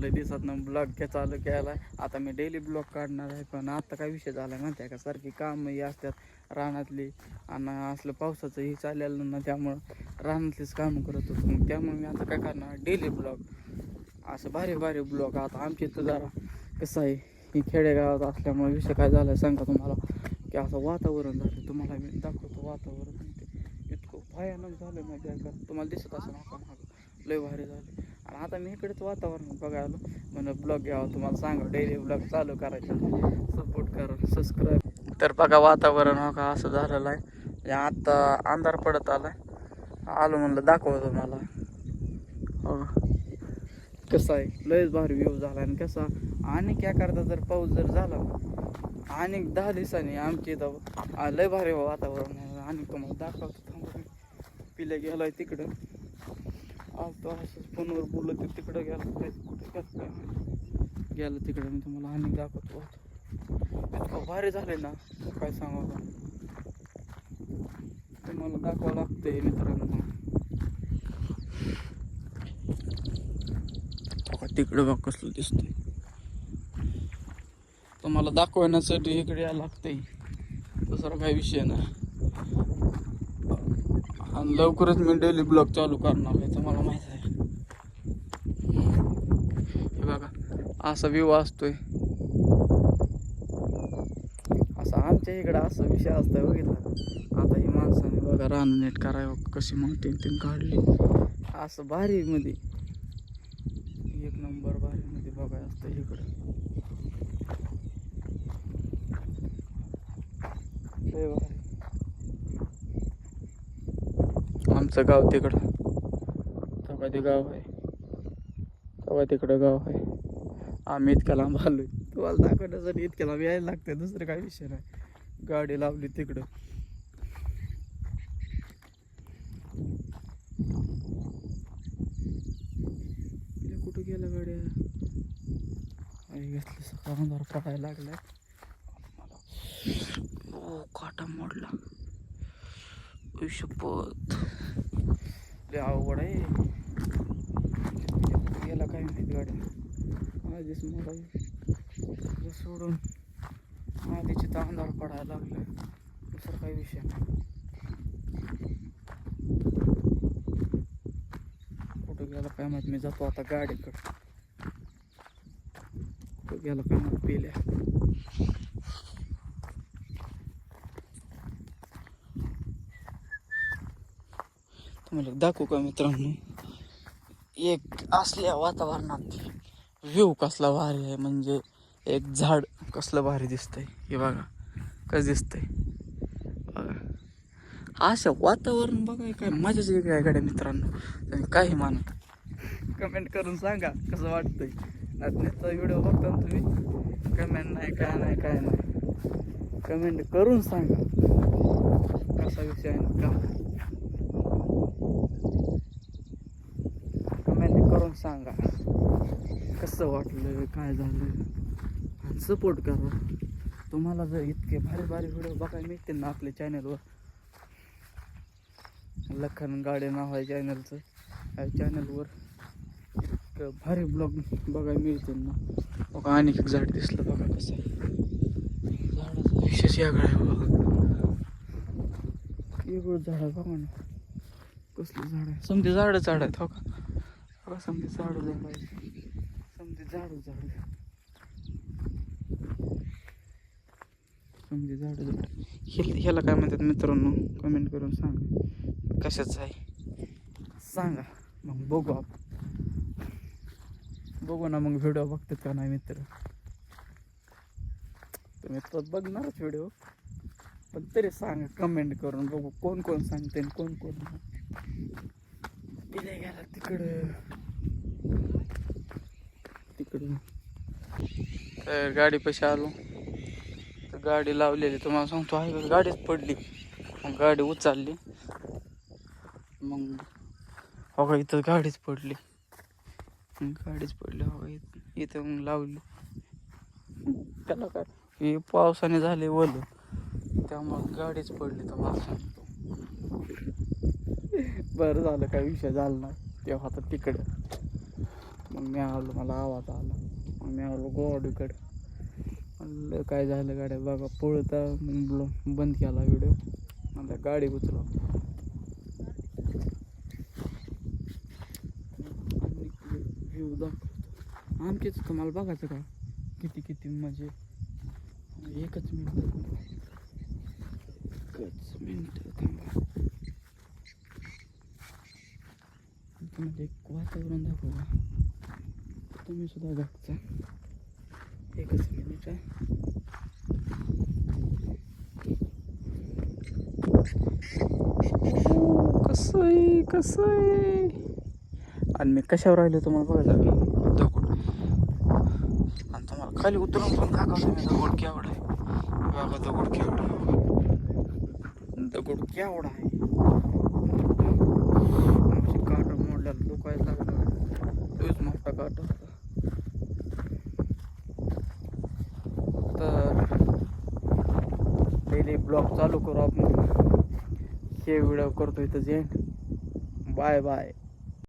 लय दिवसातनं ब्लॉग चालू केला. आता मी डेली ब्लॉग काढणार आहे. पण आता काय विषय झाला माहिती आहे का, सारखी कामही असतात रानातली आणि असलं पावसाचंही चाललेलं ना, त्यामुळं रानातलीच कामं करत होतो. मग त्यामुळे मी आता काय करणार डेली ब्लॉग, असं भारी भारी ब्लॉग. आता आमच्या इथं जरा कसं आहे, ही खेडेगावात असल्यामुळे विषय काय झाला सांगा तुम्हाला, की असं वातावरण झालं. तुम्हाला मी दाखवतो वातावरण. ते इतकं भयानक झालं माहिती आहे का, तुम्हाला दिसत असं नका लय भारी झालं. आणि आता मी इकडेच वातावरण बघायला म्हणून ब्लॉग घ्यावा, तुम्हाला सांगा डेली ब्लॉग चालू करायचा. सपोर्ट करा, सबस्क्राईब. तर बघा वातावरण हो का असं झालेलं आहे. आत्ता अंधार पडत आलाय, आलो म्हणलं दाखवतो मला. हो कसं आहे, लयच भारी व्ह्यू झाला. आणि कसा आणि काय करता, जर पाऊस जर झाला आणि 10 दिवसांनी आमच्या इथं लय भारी वातावरण आहे. आणि तुम्हाला दाखवतो थांबा. पिल्या गेलाय तिकडं, आज तो असंच फोनवर बोललो ते तिकडं गेला, कुठे गेलं काय गेलं तिकडं. मी तुम्हाला आणि दाखवतो. इतकं भारी झालंय ना काय सांगावं, तुम्हाला दाखवावं लागतंय मित्रांनो. तिकडं बघ कसलं दिसतंय, तुम्हाला दाखवण्यासाठी इकडे यायला लागतंय, दुसरा काही विषय नाही. आणि लवकरच मी डेली ब्लॉग चालू करणार आहे, तुम्हाला माहिती आहे. हे बघा असा व्ह्यू असतोय, असा आमच्या इकडं असा विषय असतोय बघितला. आता ही माणसाने बघा रान नीट करावं कशी माउंटेन तीन काढली, असं भारी मध्ये एक नंबर भारी मध्ये बघाय असतं इकडं. लय भारी आमचं गाव तिकडं, तेव्हा ते गाव आहे, तेव्हा तिकडं गाव आहे. आम्ही इतक्या लांब आलोय, तुम्हाला दाखवण्यासाठी इतक्या लांब यायला लागतं, दुसरं काही विषय नाही. गाडी लावली तिकडं. कुठं गेल्या गाड्या, आई घेतलं सकाळ अंधार पडायला लागलाय. ओ काटा मोडला, शपथ लय अवघड आहे. गेला काय माहिती गाड्या, आधीच मला सोडून आधीची तर अंधार पडायला लागलाय, दुसरा काही विषय नाही. कुठं गेला काय माहिती, मी जातो आता गाडीकडं. कुठं गेला काय माहिती पेल्या. तुम्हाला दाखवू का मित्रांनो, एक असल्या वातावरणात व्ह्यू कसला भारी आहे. म्हणजे एक झाड कसलं भारी दिसतंय, हे बघा कसं दिसतंय बघा. असं वातावरण बघा काय मजाच वेगळी आहे गाड्या मित्रांनो. तुम्ही काही माना, कमेंट करून सांगा कसं वाटतंय. आजचा व्हिडिओ बघता तुम्ही, कमेंट नाही काय नाही काय नाही, कमेंट करून सांगा कसा विषय आहे का, कमेंट करून सांगा कसं वाटलं काय झालं. आणि सपोर्ट करा. तुम्हाला जर इतके भारी भारी व्हिडिओ बघायला मिळतील ना आपल्या चॅनलवर, लखन गाडे नाव आहे चॅनलचं, या चॅनलवर इतकं भारी ब्लॉग बघायला मिळतील ना. बघा आणि एक झाड दिसलं बघा कसं आहे, झाडाचा विशेष यागळा आहे बघा, वेगळं झाड आहे बघा ना कसलं झाड आहे. समजे झाड आहेत हो का, बघा समजे झाड झाड आहे, समजे झाड समजे झाड. ह्याला काय म्हणतात मित्रांनो, कमेंट करून सांगा कशाच आहे सांगा, मग बघू आपण, बघू ना मग व्हिडिओ बघतात का नाही मित्र. तुम्ही तर बघणारच व्हिडिओ, पण तरी सांगा कमेंट करून, बघू कोण कोण सांगते कोण कोण पिल्या गेला तिकडं. तर गाडी पैसे आलो तर गाडी लावलेली, तुम्हाला सांगतो आहे गाडीच पडली. मग गाडी उचलली, मग हो का इथं गाडीच पडली हो का इथं मग लावली. त्याला काय हे पावसाने झाले ओलं, त्यामुळे गाडीच पडली. तुम्हाला सांगतो बरं झालं काय विषय झाला नाही तेव्हा, तर तिकडं मग मग मी आलो, मला आवाज आला, मग मी आलो गोवाडीकडे. म्हणलं काय झालं गाड्या बघा पळता, मग बंद केला व्हिडिओ. मला गाडी उचला आणि व्ह्यू दाखवतो आमचेच. तुम्हाला बघायचं का किती किती म्हणजे एकच मिनिट थांबा. तुम्हाला एक वातावरण दाखवा, तुम्ही सुद्धा बघता. एकच मिनिट. कसं आहे आणि मी कशावर राहिलो तुम्हाला बघायचं दगड. आणि तुम्हाला खाली उतरून पण दाखवतो मी दगड केवढा आहे बघा. दगड केवढा आहे म्हणजे काटा मोडल्याला दुखायला लागला. तोच मोठा काटा होता. तर डेली ब्लॉग चालू करू आपण. हे व्हिडिओ करतो इथं एंड. Bye bye.